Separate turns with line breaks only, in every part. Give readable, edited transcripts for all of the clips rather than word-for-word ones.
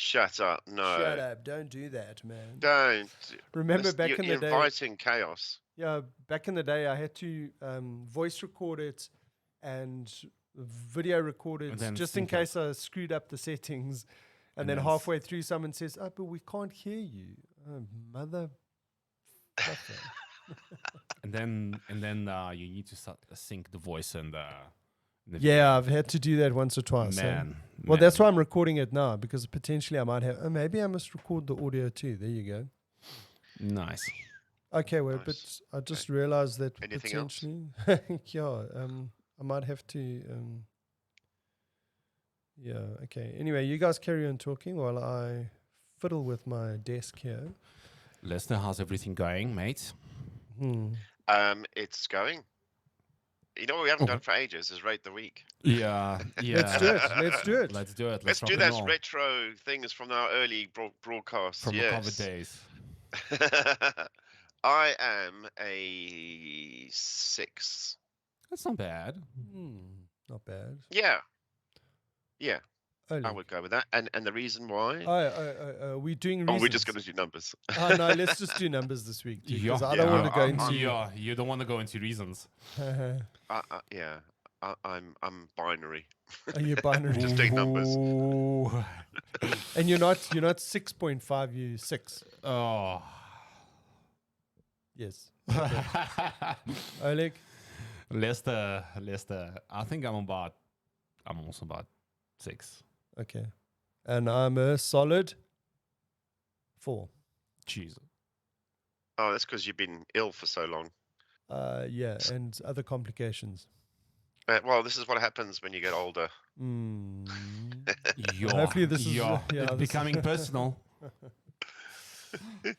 Shut up! No,
Shut up! Don't do that, man.
don't.
Remember back in the
You're
day?
inviting chaos.
Yeah, back in the day, I had to voice record it and video record
And
it
then
just in
sync up.
case I screwed up the settings. And then
then
halfway through, someone says, "Oh, but we can't hear you, oh, mother."
And then you need to sync the voice and the
Yeah, I've had to do that once or twice.
Man,
Well, that's why I'm recording it now, because potentially I might have. Oh, maybe I must record the audio too. There you go.
Nice.
Okay, well,
Nice.
but I just realized that
Anything else?
potentially, yeah, I might have to. Yeah. Okay. Anyway, you guys carry on talking while I fiddle with my desk here.
Lester, how's everything going, mate?
It's going. You know what we haven't done for ages is rate the week.
Yeah.
Let's do it. Let's do it.
Let's do it.
Let's
rock
do
and
those
roll.
retro things from our early broadcasts.
From
yes.
the COVID days.
I am a 6.
That's not bad.
Not bad.
Yeah. Yeah.
Oleg.
I would go with that. And the reason why?
We're doing
Oh,
reasons.
we're just going to do numbers.
Oh, no, let's just do numbers this week. Because I
Yeah.
don't want to go into...
Yeah, you don't want to go into reasons.
Yeah. I'm binary.
Are you binary?
Just take numbers.
And you're not 6.5, you 6.
Oh.
Yes. Okay. Oleg?
Lester. I think I'm also about 6.
Okay. And I'm a solid 4.
Jesus.
Oh, that's because you've been ill for so long.
Yeah, and other complications.
Well, this is what happens when you get older.
Hopefully this is...
it's becoming personal.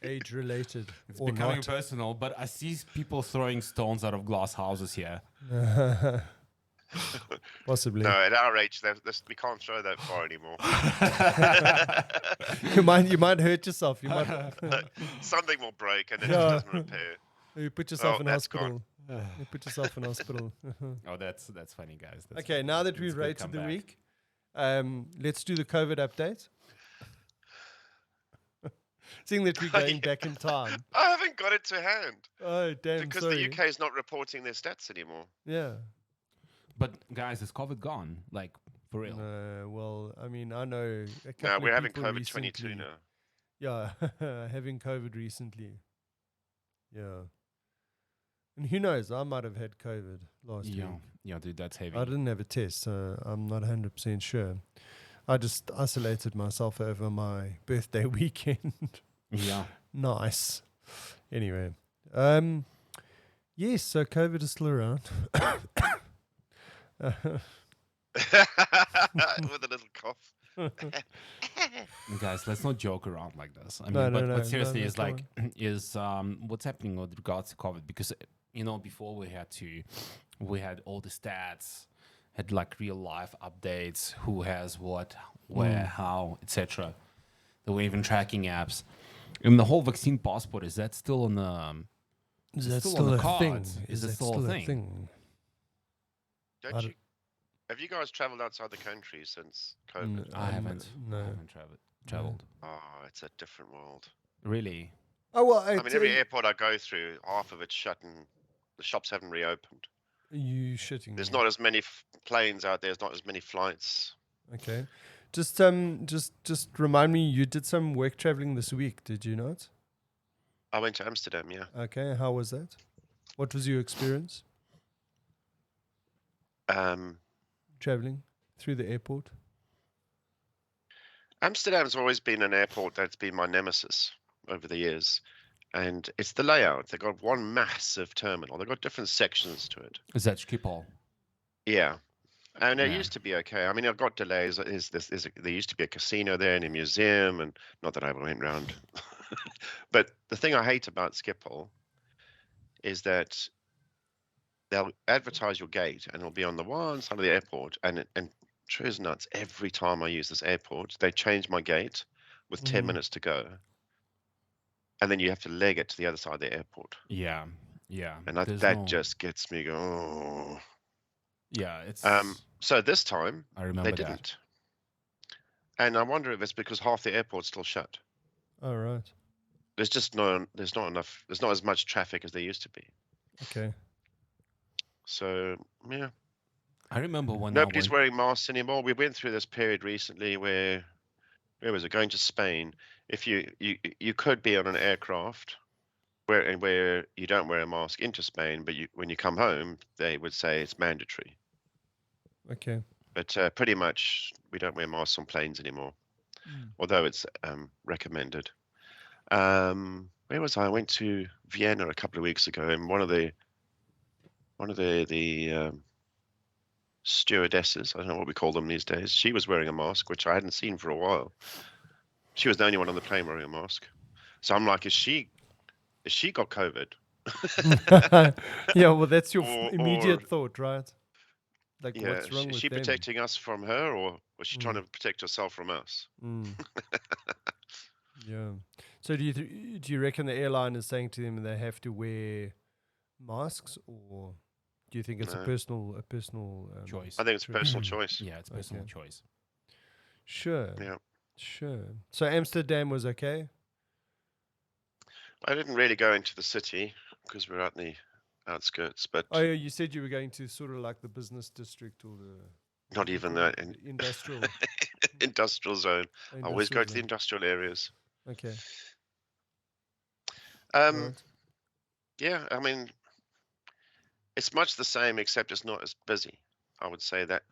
Age-related.
It's
or
becoming
not.
personal, but I see people throwing stones out of glass houses here.
Possibly.
No, at our age, we can't throw that far anymore.
You might hurt yourself. You might.
Something will break and then it doesn't repair.
You put yourself in
that's
hospital. You put yourself in hospital.
Oh, that's funny, guys. That's
Okay, now that we've
good
rated the
comeback.
week, let's do the COVID update. Seeing that we're going back in time.
I haven't got it to hand.
Oh, damn,
Because
sorry.
the UK is not reporting their stats anymore.
Yeah.
But guys, is COVID gone? Like for real?
Well, I mean, I know a couple
No,
of
we're having
people
COVID 22
recently-
now.
Yeah, having COVID recently. Yeah. And who knows? I might have had COVID last week.
Yeah, dude, that's heavy.
I didn't have a test, so I'm not 100% sure. I just isolated myself over my birthday weekend.
Yeah.
Nice. Anyway. Yes, so COVID is still around.
With a little cough.
Guys, let's not joke around like this. I mean,
No,
but seriously,
no,
it's
come
like what's happening with regards to COVID? Because before we had all the stats, had like real life updates, who has what, where, how, etc. There were even tracking apps. And the whole vaccine passport, is that still on the?
Is
it
that
still
still
on
a
the
thing?
cards? Is it
that
still a thing?
Don't you? Have you guys traveled outside the country since COVID?
I haven't.
No.
I haven't traveled.
Oh, it's a different world.
Really?
Oh, well,
I mean, every airport I go through, half of it's shut and the shops haven't reopened.
You shitting
There's
me.
not as many planes out there. There's not as many flights.
Okay. Just remind me, you did some work traveling this week, did you not?
I went to Amsterdam, yeah.
Okay, how was that? What was your experience traveling through the airport?
Amsterdam's always been an airport that's been my nemesis over the years. And it's the layout. They've got one massive terminal. They've got different sections to it.
Is that Schiphol?
Yeah. And it used to be okay. I mean, I've got delays. There used to be a casino there and a museum, and not that I ever went round. But the thing I hate about Schiphol is that they'll advertise your gate, and it'll be on the one side of the airport. And true as nuts, every time I use this airport, they change my gate with 10 minutes to go. And then you have to leg it to the other side of the airport.
Yeah.
And that just gets me going, oh.
Yeah, it's...
So this time,
I remember
they didn't. And I wonder if it's because half the airport's still shut.
All right.
There's not as much traffic as there used to be.
Okay.
So yeah,
I remember when
nobody's
I went.
wearing masks anymore. We went through this period recently where was it, going to Spain? If you could be on an aircraft where you don't wear a mask into Spain, but when you come home, they would say it's mandatory.
Okay.
But pretty much we don't wear masks on planes anymore, although it's recommended. Where was I? I went to Vienna a couple of weeks ago, and one of the stewardesses, I don't know what we call them these days, she was wearing a mask, which I hadn't seen for a while. She was the only one on the plane wearing a mask. So I'm like, is she got COVID?
Yeah, well, that's your
Or
immediate thought, right? Like,
yeah,
what's wrong
is
with
she
them?
protecting us from her, or was she trying to protect herself from us?
Yeah. So do you reckon the airline is saying to them they have to wear masks, or do you think it's a
No.
personal
Choice.
I think it's a personal choice.
Yeah, it's personal
Okay.
choice.
Sure.
Yeah.
Sure. So Amsterdam was okay?
I didn't really go into the city because we're out in the outskirts, but
Oh, yeah, you said you were going to sort of like the business district or the
not even that in
the industrial
industrial zone. I always go
industrial
to the
zone.
industrial areas.
Okay.
Um,
Right.
yeah, I mean, it's much the same, except it's not as busy. I would say that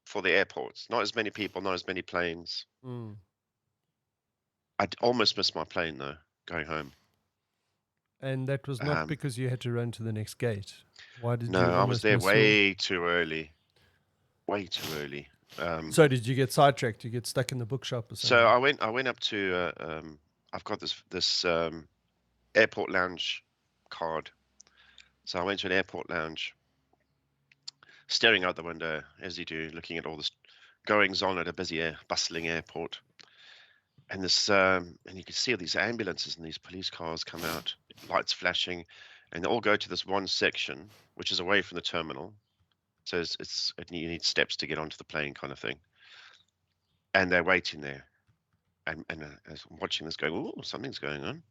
for the airports, not as many people, not as many planes.
Mm.
I'd almost missed my plane though, going home.
And that was not
Um,
because you had to run to the next gate. Why did
no,
you
I was
almost
there
miss your...
way too early. Way too early.
So did you get sidetracked? You get stuck in the bookshop or something?
So I went up to I've got this airport lounge card. So I went to an airport lounge, staring out the window as you do, looking at all this goings on at a busy, bustling airport. And and you can see all these ambulances and these police cars come out, lights flashing, and they all go to this one section, which is away from the terminal. So you need steps to get onto the plane, kind of thing. And they're waiting there, and as I'm watching this, going, oh, something's going on.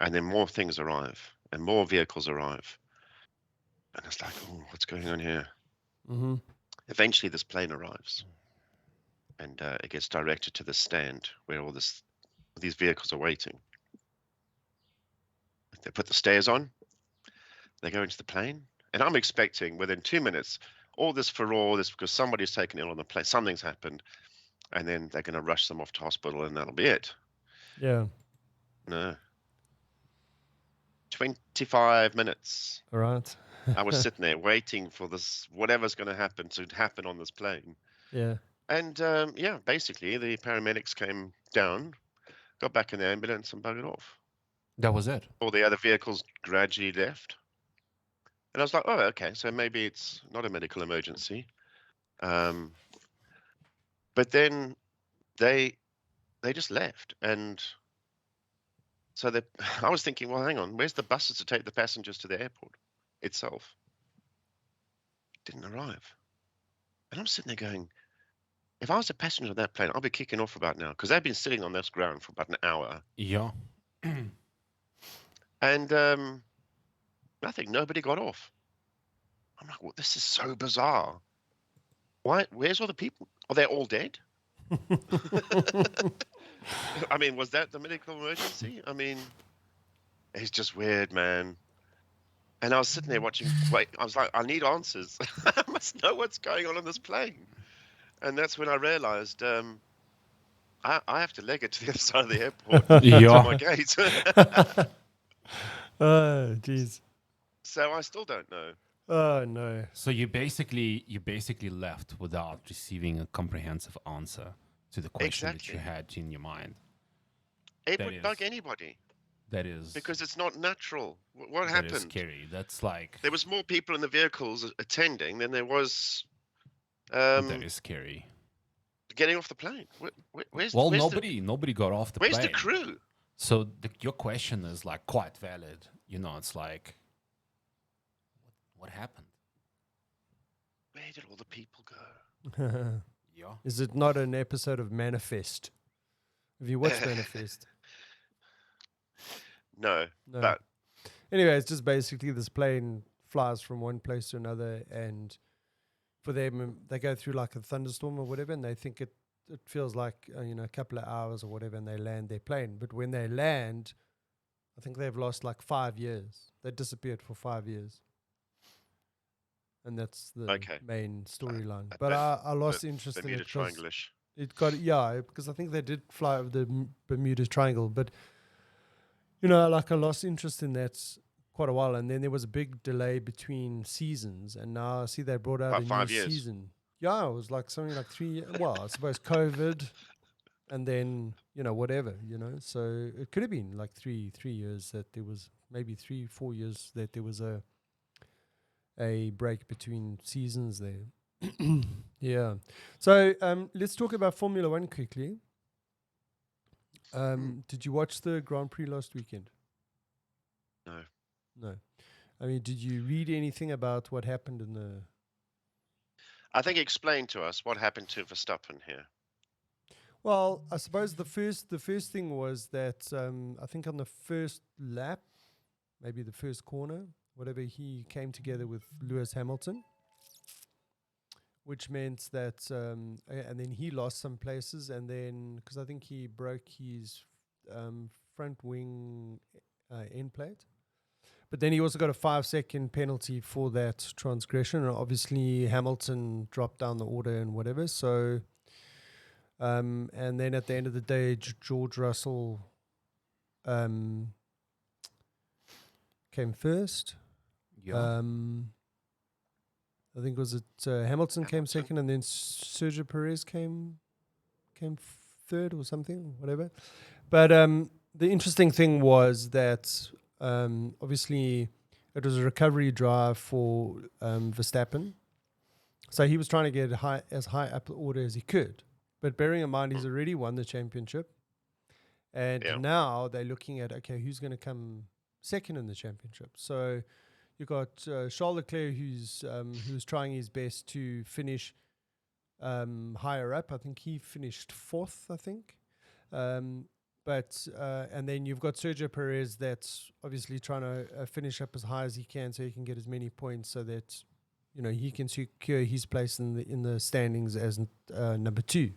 And then more things arrive, and more vehicles arrive, and it's like, oh, what's going on here?
Mm-hmm.
Eventually, this plane arrives, and it gets directed to the stand where all these vehicles are waiting. They put the stairs on, they go into the plane, and I'm expecting within 2 minutes all this furore, this because somebody's taken ill on the plane, something's happened, and then they're going to rush them off to hospital, and that'll be it.
Yeah.
No. 25 minutes.
All right.
I was sitting there waiting for this, whatever's going to happen on this plane.
Yeah.
And yeah, basically the paramedics came down, got back in the ambulance and buggered off.
That was it.
All the other vehicles gradually left. And I was like, oh, okay, so maybe it's not a medical emergency. But then they just left. And so I was thinking, well, hang on, where's the buses to take the passengers to the airport itself? Didn't arrive. And I'm sitting there going, if I was a passenger on that plane, I'll be kicking off about now, because they've been sitting on this ground for about an hour.
Yeah.
And nobody got off. I'm like, well, this is so bizarre. Why? Where's all the people? Are they all dead? I mean, was that the medical emergency? I mean, it's just weird, man. And I was sitting there watching. Wait, I was like, I need answers. I must know what's going on this plane. And that's when I realized I have to leg it to the other side of the airport to my gate.
Oh, jeez.
So I still don't know.
Oh, no.
So you basically left without receiving a comprehensive answer to the question that you had in your mind.
It would bug anybody.
That is
because it's not natural. What
that
happened?
is scary. That's like
there was more people in the vehicles attending than there was.
That is scary.
Getting off the plane. Where's
nobody got off the
plane.
plane.
Where's the crew?
So your question is like quite valid. You know, it's like, what happened?
Where did all the people go?
Yeah.
Is it not an episode of Manifest? Have you watched Manifest?
No,
No.
but
Anyway, it's just basically this plane flies from one place to another, and for them, they go through like a thunderstorm or whatever, and they think it feels like a couple of hours or whatever, and they land their plane. But when they land, I think they've lost like 5 years. They disappeared for 5 years, and that's the main storyline. But I lost interest in
Bermuda
it because
Triangle-ish.
it got because I think they did fly over the Bermuda Triangle, but I lost interest in that quite a while, and then there was a big delay between seasons, and now I see they brought out
About
a
5
new
years.
season. Yeah, it was like something like 3 years. Well, I suppose COVID, and then whatever, So it could have been like 3 years that there was, maybe 3-4 years that there was a break between seasons there. Yeah. So let's talk about Formula One quickly. Did you watch the Grand Prix last weekend? No. I mean, did you read anything about what happened in the...
I think explain to us what happened to Verstappen here.
Well, I suppose the first thing was that I think on the first lap, maybe the first corner, whatever, he came together with Lewis Hamilton, which meant that, and then he lost some places, and then, because I think he broke his front wing end plate. But then he also got a 5-second penalty for that transgression. And obviously, Hamilton dropped down the order and whatever. So, and then at the end of the day, George Russell came first.
Yeah.
I think was it Hamilton came second, and then Sergio Perez came third or something, whatever. But the interesting thing was that obviously it was a recovery drive for Verstappen, so he was trying to get as high up the order as he could. But bearing in mind he's already won the championship, and now they're looking at, okay, who's going to come second in the championship. So you got Charles Leclerc, who's trying his best to finish higher up. I think he finished fourth, I think. But and then you've got Sergio Perez that's obviously trying to finish up as high as he can, so he can get as many points, so that he can secure his place in the standings as number 2.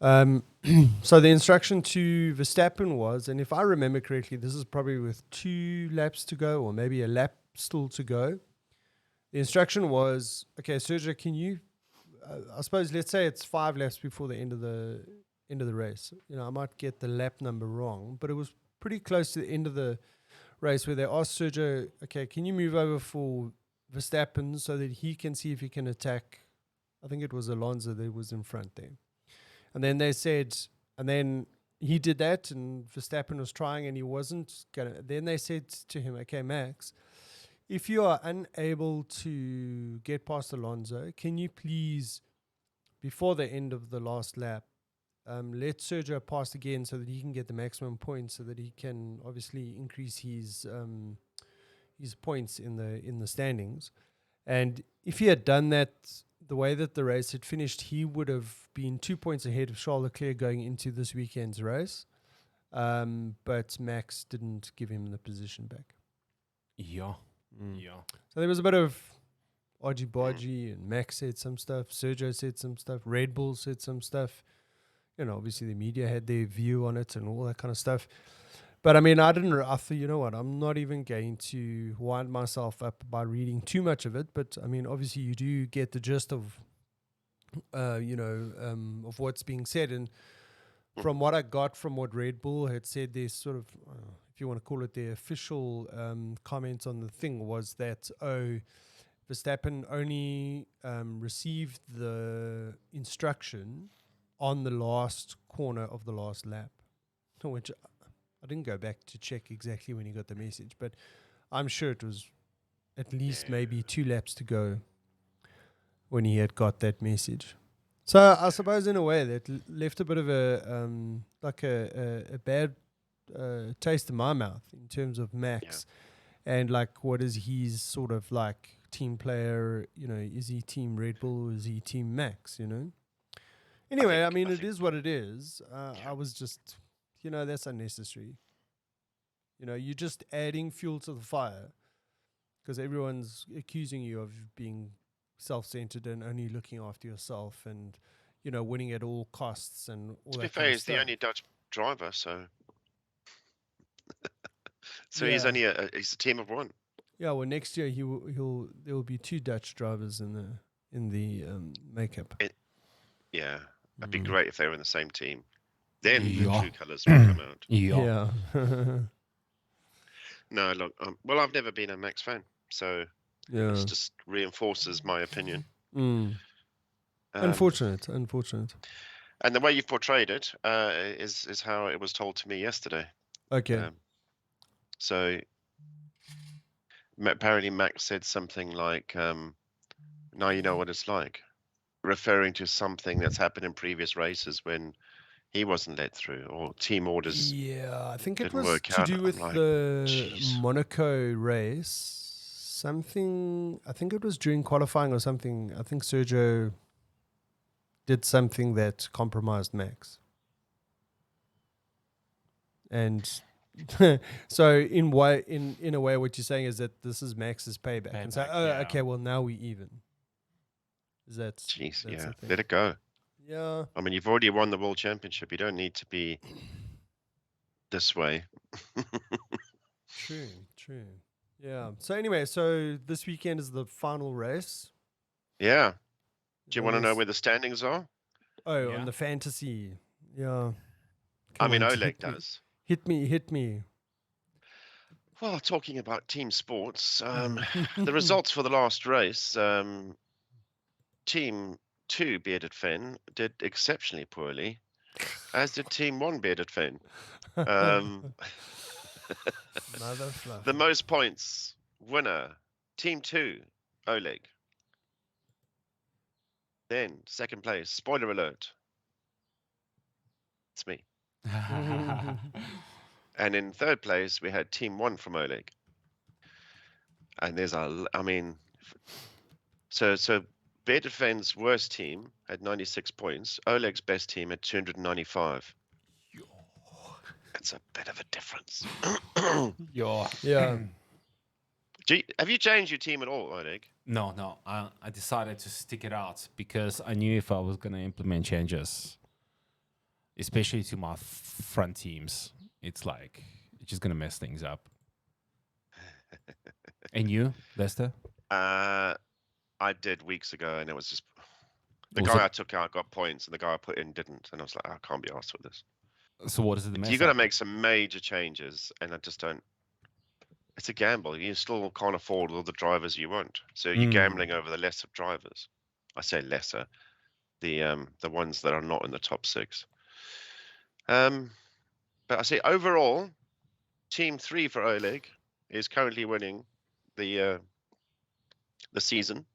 So the instruction to Verstappen was, and if I remember correctly, this is probably with 2 laps to go, or maybe a lap still to go. The instruction was, okay, Sergio, can you? I suppose let's say it's 5 laps before the end of the race. I might get the lap number wrong, but it was pretty close to the end of the race where they asked Sergio, okay, can you move over for Verstappen so that he can see if he can attack? I think it was Alonso that was in front there. And then they said, and then he did that, and Verstappen was trying, and he wasn't gonna. Then they said to him, okay, Max, if you are unable to get past Alonso, can you please, before the end of the last lap, let Sergio pass again so that he can get the maximum points, so that he can obviously increase his points in the standings. And if he had done that the way that the race had finished, he would have been 2 points ahead of Charles Leclerc going into this weekend's race. But Max didn't give him the position back.
Yeah. Yeah.
So there was a bit of argy-bargy, and Max said some stuff, Sergio said some stuff, Red Bull said some stuff. Obviously the media had their view on it and all that kind of stuff. But I mean, I thought, you know what, I'm not even going to wind myself up by reading too much of it. But I mean, obviously you do get the gist of, of what's being said. And from what I got from what Red Bull had said, their sort of, if you want to call it their official comment on the thing, was that, Verstappen only received the instruction on the last corner of the last lap, which I didn't go back to check exactly when he got the message, but I'm sure it was at least maybe 2 laps to go when he had got that message. So I suppose in a way that left a bit of a bad taste in my mouth in terms of Max, and like, what is his sort of like team player? Is he team Red Bull? Is he team Max? Anyway, I mean, it is what it is. I was just, that's unnecessary. You're just adding fuel to the fire because everyone's accusing you of being self-centered and only looking after yourself and, winning at all costs and all
To be
that
fair,
kind of
he's the
stuff.
only Dutch driver, so
Yeah.
he's a team of one.
Yeah, well, next year there will be 2 Dutch drivers in the makeup.
Yeah, it'd
Mm.
be great if they were in the same team. Then the
Yeah.
true colours would come out.
Yeah.
No, look, well, I've never been a Max fan, so
Yeah.
this just reinforces my opinion.
Unfortunate.
And the way you've portrayed it is how it was told to me yesterday.
Okay.
So apparently Max said something like, now you know what it's like, referring to something that's happened in previous races when he wasn't let through or team orders.
Yeah, I think it
didn't
was
work
to
out.
do
I'm
with
like,
the
"Jeez."
Monaco race. I think it was during qualifying or something. I think Sergio did something that compromised Max. And so in a way, what you're saying is that this is Max's payback. And so, okay, well, now we even.
Jeez,
that's
yeah,
the thing.
let it go.
Yeah.
I mean, you've already won the world championship. You don't need to be this way.
True. Yeah. So anyway, this weekend is the final race.
Yeah. Do you want to know where the standings are?
Oh,
Yeah.
on the fantasy. Yeah.
I mean,
Come on,
Oleg does.
Hit me.
Well, talking about team sports, the results for the last race, Team 2 Bearded Fen did exceptionally poorly, as did Team 1 Bearded Fen. The most points winner, Team 2, Oleg. Then second place, spoiler alert, it's me. And in third place, we had Team 1 from Oleg. And so Bearded Fen's worst team had 96 points. Oleg's best team had 295. That's a bit of a difference.
Yeah.
Have you changed your team at all, Oleg?
No. I decided to stick it out because I knew if I was going to implement changes, especially to my front teams, it's just going to mess things up. And you, Lester?
I did weeks ago, and it was just the guy I took out got points, and the guy I put in didn't, and I was like, I can't be arsed with this.
So what is it?
You got to make some major changes, and I just don't. It's a gamble. You still can't afford all the drivers you want, so you're gambling over the lesser drivers. I say lesser, the ones that are not in the top 6. But I say overall, Team 3 for Oleg is currently winning the season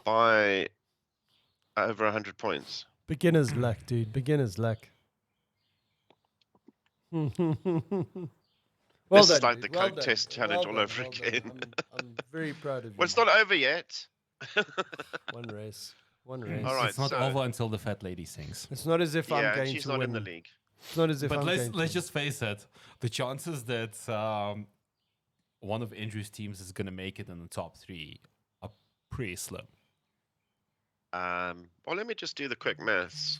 by over 100 points.
Beginner's luck, dude. Beginner's luck.
This is like the Coke test challenge all over again.
I'm very proud of you.
Well, it's not over yet.
One race.
All right,
it's not over until the fat lady sings.
It's not as if I'm going to win.
she's not in the league.
It's not as if
But
I'm
let's just face it. The chances that one of Andrew's teams is going to make it in the top 3 are pretty slim.
Well, let me just do the quick maths.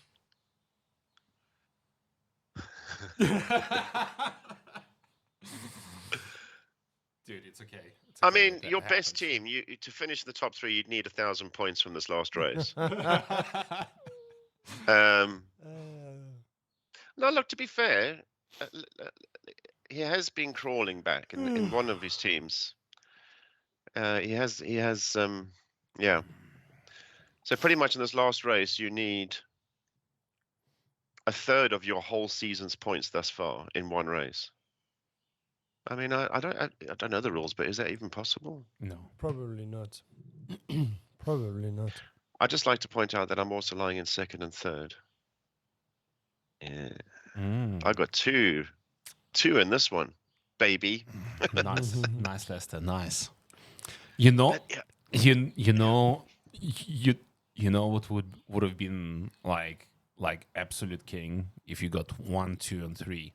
Dude, it's okay.
I mean, your best team, to finish the top 3, you'd need 1,000 points from this last race. No, look, to be fair, he has been crawling back in one of his teams. He has, yeah. So pretty much in this last race, you need a third of your whole season's points thus far in one race. I mean, I don't know the rules, but is that even possible?
No,
probably not. Probably not.
I'd just like to point out that I'm also lying in second and third. Yeah, I got two in this one, baby.
nice, Lester, nice. You know,
Yeah.
you You know what would have been like absolute king if you got 1, 2, and 3.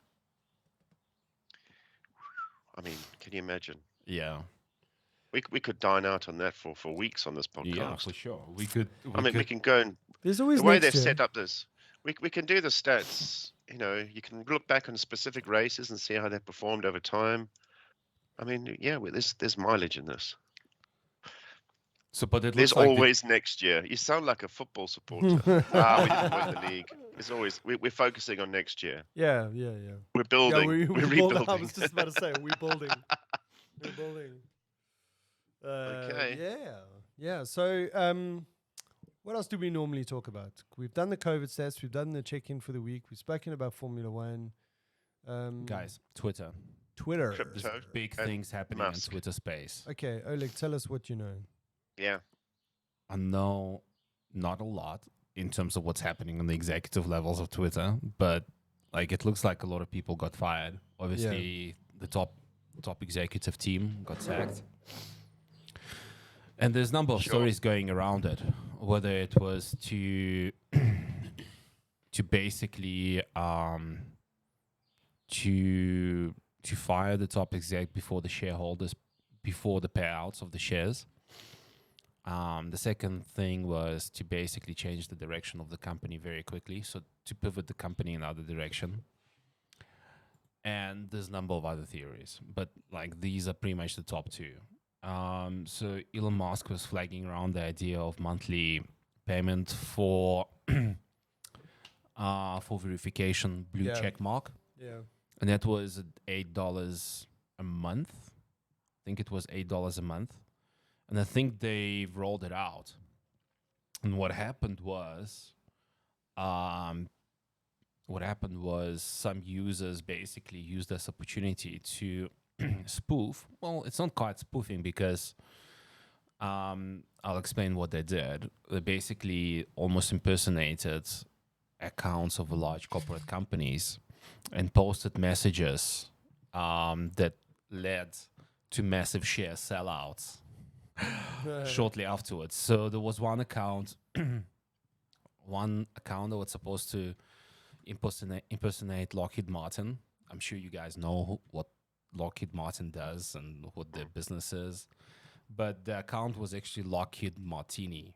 I mean, can you imagine?
Yeah,
We could dine out on that for weeks on this
yeah,
podcast.
for sure. We could.
I mean, we can go and
There's always
the way
next
they've
year.
set up this, we can do the stats. You know, you can look back on specific races and see how they performed over time. I mean, yeah, there's mileage in this.
So, but it
There's
looks like
always next year. You sound like a football supporter. We didn't win the league. It's always we're focusing on next year.
Yeah.
We're building.
Yeah,
we're
building.
rebuilding.
I was just about to say we're building. We're building.
Okay.
Yeah. So, what else do we normally talk about? We've done the COVID stats. We've done the check-in for the week. We've spoken about Formula One.
guys, Twitter.
Twitter.
There's
Crypto
big
and
things happening in
Musk.
Twitter space.
Okay, Oleg, tell us what you know.
Yeah.
I know not a lot in terms of what's happening on the executive levels of Twitter, but like it looks like a lot of people got fired. Obviously, the top executive team got sacked. And there's a number of
Sure.
stories going around it, whether it was to basically to fire the top exec before the shareholders, before the payouts of the shares. The second thing was to basically change the direction of the company very quickly, so to pivot the company in another direction. And there's a number of other theories, but like these are pretty much the top two. So Elon Musk was flagging around the idea of monthly payment for verification blue
Yeah.
check mark,
Yeah.
and that was $8 a month. I think it was $8 a month, and I think they rolled it out. And what happened was some users basically used this opportunity to spoof. Well, it's not quite spoofing because I'll explain what they did. They basically almost impersonated accounts of large corporate companies and posted messages that led to massive share sellouts shortly afterwards. So there was one account that was supposed to impersonate Lockheed Martin. I'm sure you guys know what Lockheed Martin does and what their business is. But the account was actually Lockheed Martini,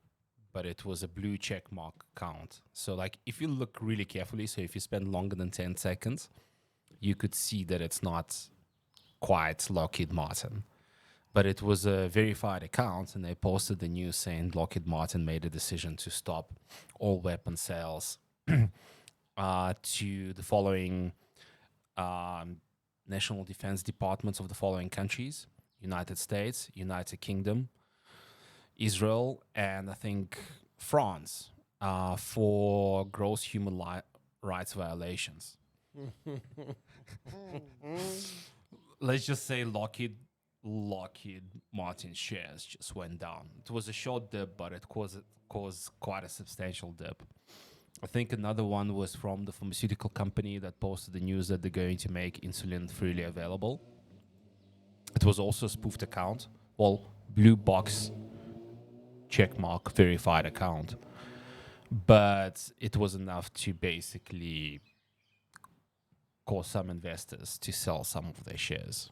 but it was a blue check mark account. So like if you look really carefully, so if you spend longer than 10 seconds, you could see that it's not quite Lockheed Martin. But it was a verified account, and they posted the news saying Lockheed Martin made a decision to stop all weapon sales to the following national defense departments of the following countries: United States, United Kingdom, Israel, and I think France, for gross human rights violations. Let's just say Lockheed Martin shares just went down. It was a short dip, but it caused quite a substantial dip. I think another one was from the pharmaceutical company that posted the news that they're going to make insulin freely available. It was also a spoofed account. Well, blue box checkmark verified account. But it was enough to basically cause some investors to sell some of their shares.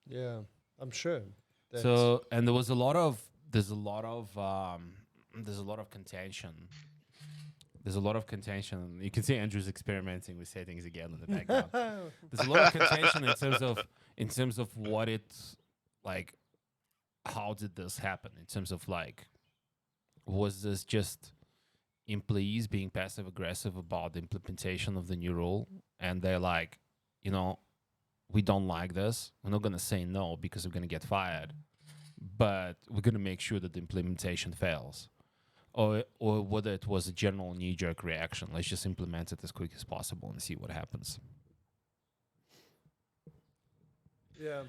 Yeah, I'm sure.
So, and there's a lot of contention. There's a lot of contention. You can see Andrew's experimenting with settings again in the background. There's a lot of contention in terms of what it's like. How did this happen? In terms of like, was this just employees being passive aggressive about the implementation of the new rule, and they're like, we don't like this. We're not going to say no because we're going to get fired, but we're going to make sure that the implementation fails. Or whether it was a general knee-jerk reaction. Let's just implement it as quick as possible and see what happens.
Yeah.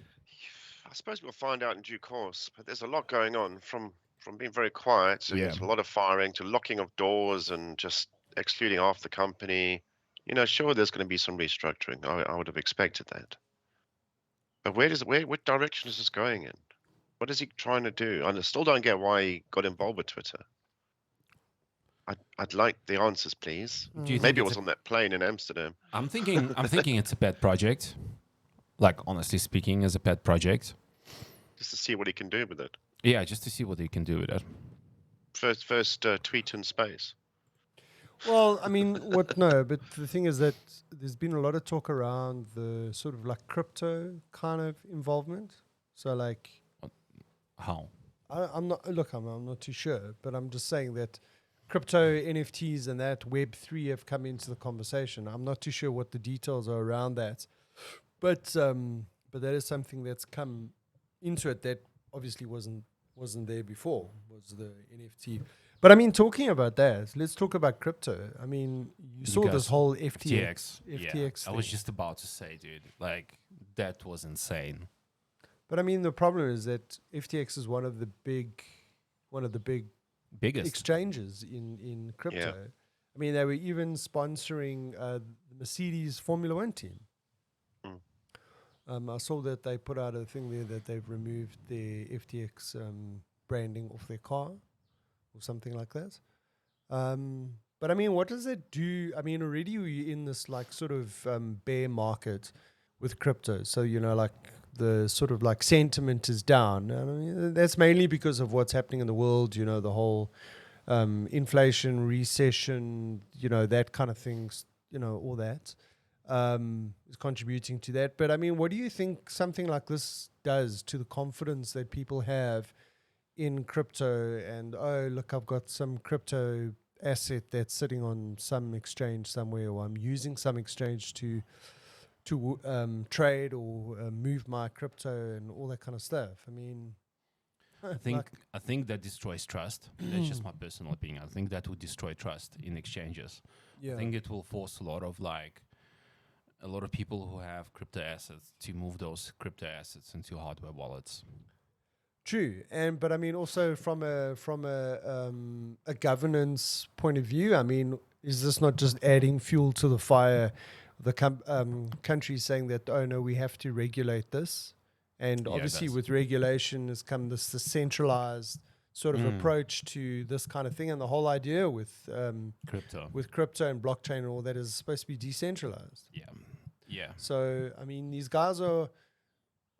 I suppose we'll find out in due course, but there's a lot going on from being very quiet to
Yeah.
a lot of firing to locking of doors and just excluding half the company. Sure, there's going to be some restructuring. I would have expected that. But what direction is this going in? What is he trying to do? I still don't get why he got involved with Twitter. I'd like the answers, please.
Do you think
Maybe it
it's
was on that plane in Amsterdam.
I'm thinking it's a pet project. Like, honestly speaking, as a pet project.
Just to see what he can do with it.
Yeah, just to see what he can do with it.
First tweet in space.
Well, I mean, no, but the thing is that there's been a lot of talk around the sort of like crypto kind of involvement. So like,
How?
I'm not too sure, but I'm just saying that crypto NFTs and that Web3 have come into the conversation. I'm not too sure what the details are around that, but that is something that's come into it that obviously wasn't there before, was the NFT. But I mean, talking about that, let's talk about crypto. I mean, you saw this whole FTX
Yeah,
FTX
I was
thing.
just about to say, dude, like that was insane.
But I mean, the problem is that FTX is one of the big
Biggest.
exchanges in crypto.
Yeah.
I mean, they were even sponsoring the Mercedes Formula One team. I saw that they put out a thing there that they've removed their FTX branding off their car or something like that. But I mean, what does it do? I mean, already we're in this like sort of bear market with crypto. So, you know, like the sort of like sentiment is down. And I mean, that's mainly because of what's happening in the world, you know, the whole inflation, recession, you know, that kind of things, you know, all that is contributing to that. But I mean, what do you think something like this does to the confidence that people have in crypto? And, oh, look, I've got some crypto asset that's sitting on some exchange somewhere, or I'm using some exchange to trade or move my crypto and all that kind of stuff. I mean,
I think that destroys trust. That's just my personal opinion. I think that would destroy trust in exchanges.
yeah.
I think it will force a lot of people who have crypto assets to move those crypto assets into hardware wallets.
True, but I mean also from a governance point of view. I mean, is this not just adding fuel to the fire? The country saying that, oh no, we have to regulate this, and obviously with regulation has come this centralized sort of approach to this kind of thing, and the whole idea with crypto and blockchain and all that is supposed to be decentralized.
Yeah.
So I mean, these guys are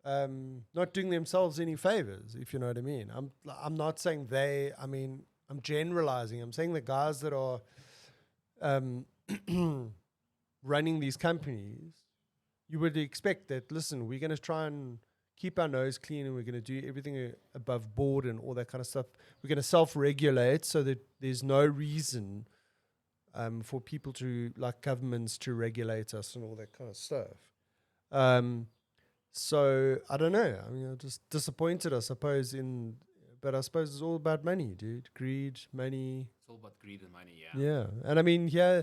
not doing themselves any favors, if you know what I mean. I'm not saying they. I mean, I'm generalizing. I'm saying the guys that are running these companies, you would expect that, listen, we're going to try and keep our nose clean and we're going to do everything above board and all that kind of stuff. We're going to self-regulate so that there's no reason for people to, like governments, to regulate us and all that kind of stuff. So I don't know. I mean, I'm just disappointed, I suppose, but I suppose it's all about money, dude. Greed, money.
It's all about greed and money, yeah.
Yeah. And I mean, yeah,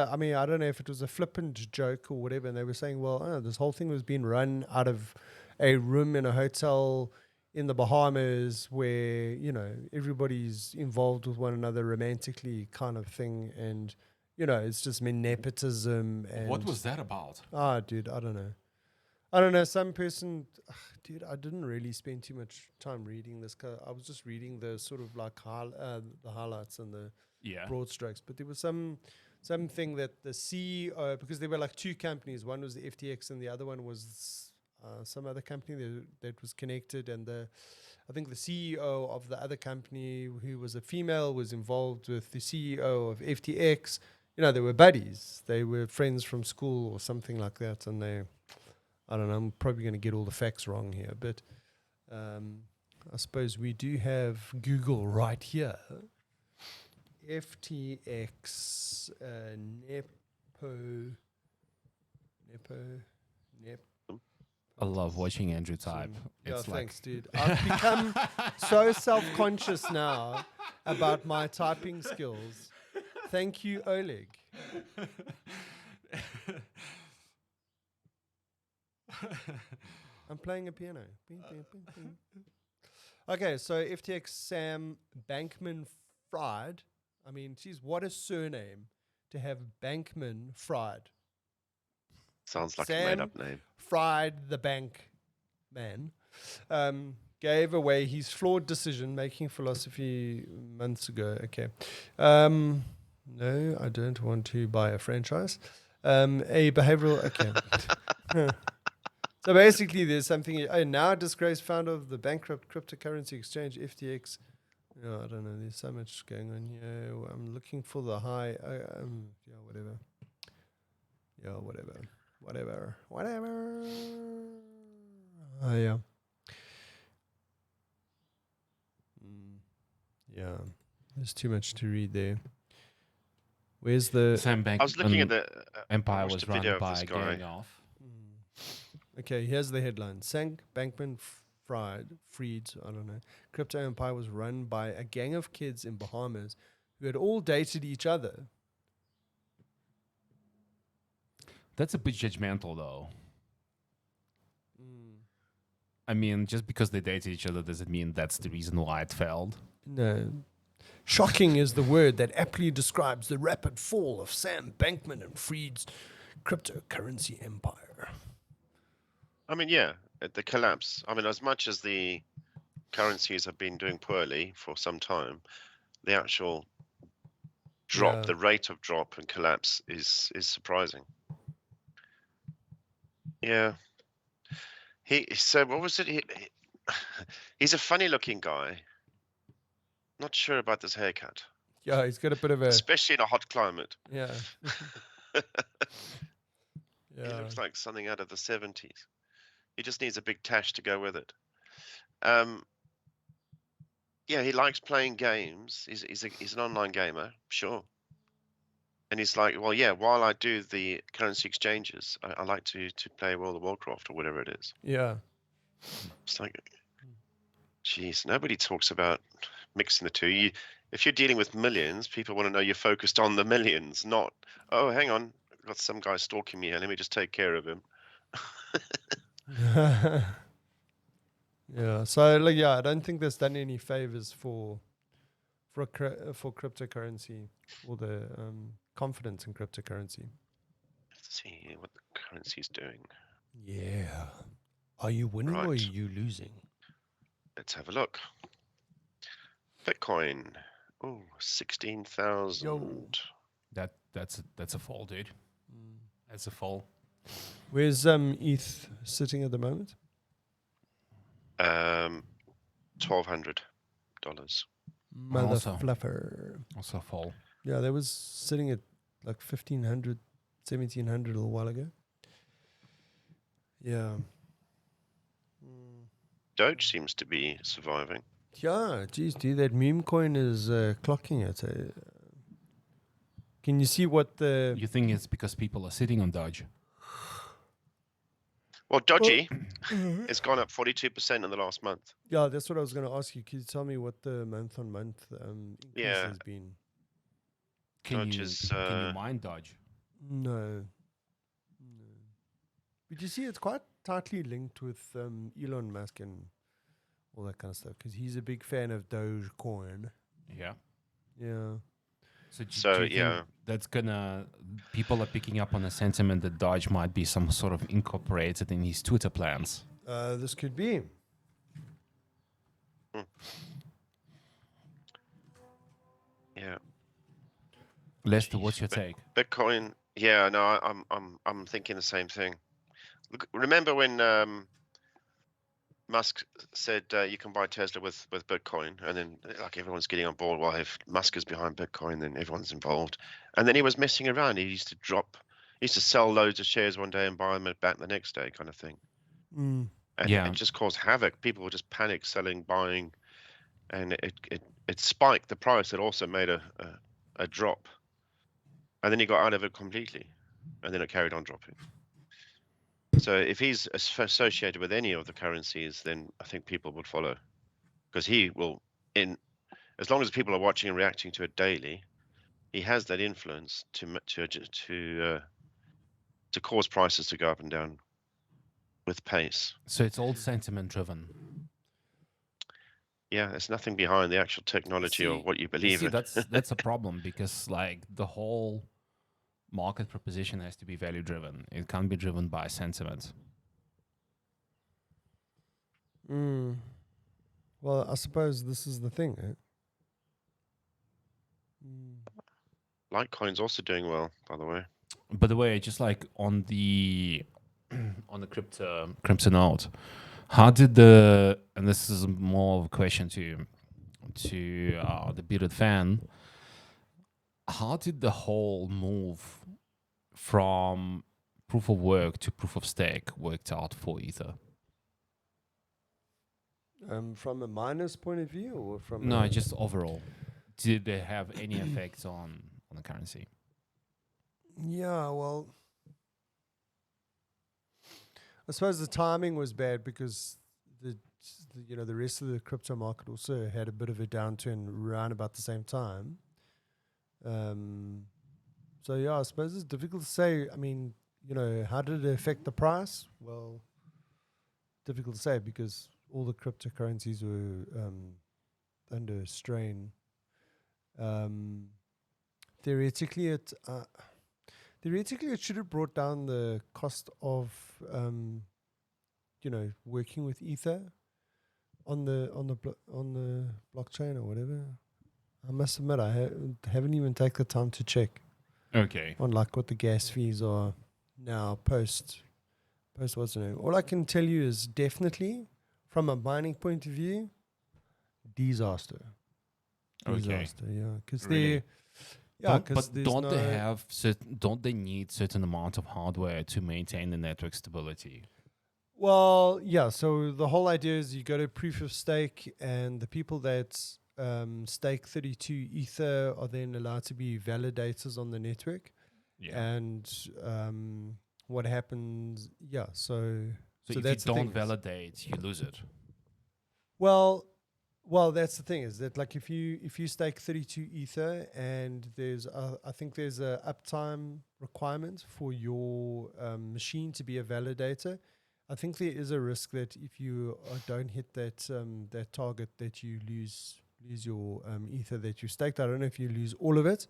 I mean, I don't know if it was a flippant joke or whatever, and they were saying, well, this whole thing was being run out of a room in a hotel in the Bahamas where, you know, everybody's involved with one another romantically kind of thing, and, you know, it's just nepotism. And
What was that about?
Dude, I don't know. Some person, dude, I didn't really spend too much time reading this. I was just reading the sort of like the highlights and the broad strokes. But there was something that the CEO, because there were like two companies. One was the FTX and the other one was some other company that was connected. And I think the CEO of the other company, who was a female, was involved with the CEO of FTX. You know, they were buddies. They were friends from school or something like that. And I don't know, I'm probably going to get all the facts wrong here, but I suppose we do have Google right here. FTX Nepo.
I love watching Andrew type. It's
thanks, dude. I've become so self-conscious now about my typing skills. Thank you, Oleg. I'm playing a piano. Okay, so FTX Sam Bankman-Fried. I mean, geez, what a surname to have Bankman-Fried.
Sounds like
Sam
a made-up name.
Fried the bank man. gave away his flawed decision-making philosophy months ago. Okay. No, I don't want to buy a franchise. A behavioral... Okay. So basically, there's something... now disgraced founder of the bankrupt cryptocurrency exchange, FTX. I don't know. There's so much going on here. I'm looking for the high... whatever. Yeah, whatever. Oh, yeah. Yeah, there's too much to read there. Where's the...
Sam Bank
I was looking at the
Empire
I watched
was
a
run
video of
by
this
a
guy.
gang of.
Okay, here's the headline. Sam Bankman Fried's, I don't know, crypto empire was run by a gang of kids in Bahamas who had all dated each other.
That's a bit judgmental, though. I mean, just because they dated each other doesn't mean that's the reason why it failed.
No. Shocking is the word that aptly describes the rapid fall of Sam Bankman and Fried's cryptocurrency empire.
I mean, yeah, the collapse. I mean, as much as the currencies have been doing poorly for some time, the actual drop, the rate of drop and collapse is surprising. Yeah. So what was it? He's a funny-looking guy. Not sure about this haircut.
Yeah, he's got a bit of a...
Especially in a hot climate.
Yeah.
He looks like something out of the 70s. He just needs a big tash to go with it. Yeah, he likes playing games. He's an online gamer, sure. And he's like, well, yeah, while I do the currency exchanges, I like to play World of Warcraft or whatever it is.
Yeah.
It's like, geez, nobody talks about mixing the two. If you're dealing with millions, people want to know you're focused on the millions, not, oh, hang on, I've got some guy stalking me here. Let me just take care of him.
Yeah. So, I don't think there's done any favors for cryptocurrency or the confidence in cryptocurrency.
Let's see what the currency's doing.
Yeah. Are you winning or are you losing?
Let's have a look. Bitcoin. Oh, 16,000.
That's a fall, dude. That's a fall.
Where's ETH sitting at the moment?
$1,200.
Mother
Also.
fluffer.
Also a fall.
Yeah, that was sitting at like 1,500, 1,700 a little while ago. Yeah.
Doge seems to be surviving.
Yeah, geez, dude, that meme coin is clocking it. Can you see what the...
You think it's because people are sitting on Doge?
Well, Doji has gone up 42% in the last month.
Yeah, that's what I was going to ask you. Can you tell me what the month-on-month increase has been?
Can
Doge
you mine Doge?
No. But you see, it's quite tightly linked with Elon Musk and all that kind of stuff because he's a big fan of Dogecoin.
Yeah.
Yeah.
So do you think that's gonna... People are picking up on the sentiment that Doge might be some sort of incorporated in his Twitter plans.
This could be.
Yeah.
Lester, what's your take?
Bitcoin. Yeah, no, I'm thinking the same thing. Look, remember when Musk said you can buy Tesla with Bitcoin, and then like everyone's getting on board. Well, if Musk is behind Bitcoin, then everyone's involved. And then he was messing around. He used to sell loads of shares one day and buy them back the next day, kind of thing. And it just caused havoc. People were just panic selling, buying, and it spiked the price. It also made a drop, and then he got out of it completely, and then it carried on dropping. So if he's associated with any of the currencies, then I think people would follow, because he will, as long as people are watching and reacting to it daily, he has that influence to cause prices to go up and down with pace.
So it's all sentiment driven.
Yeah, there's nothing behind the actual technology or what you believe in.
That's a problem because like the whole market proposition has to be value driven. It can't be driven by sentiment.
Well, I suppose this is the thing. Eh? Mm.
Litecoin's also doing well, by the way.
By the way, just like on the on the crypto note, how did and this is more of a question to the Bearded Fan, how did the whole move from proof of work to proof of stake worked out for Ether?
From a miner's point of view, or from
No, just overall. Did they have any effects on the currency?
Yeah, well, I suppose the timing was bad because the rest of the crypto market also had a bit of a downturn around about the same time. So yeah, I suppose it's difficult to say. I mean, how did it affect the price? Well, difficult to say because all the cryptocurrencies were under strain. Theoretically, it should have brought down the cost of working with Ether on the blockchain or whatever. I must admit, I haven't even taken the time to check.
Okay.
On like what the gas fees are now post what's the name. All I can tell you is definitely from a mining point of view, disaster.
Okay.
Yeah, because
Really?
because
don't they need certain amount of hardware to maintain the network stability?
Well, yeah. So the whole idea is you go to proof of stake, and the people that stake 32 Ether are then allowed to be validators on the network.
Yeah.
And what happens? Yeah. So
if you
that's the
don't
thing
validate, you lose it.
Well, that's the thing is that like if you stake 32 Ether and there's I think there's a uptime requirement for your machine to be a validator. I think there is a risk that if you don't hit that that target, that you lose your Ether that you staked. I don't know if you lose all of it,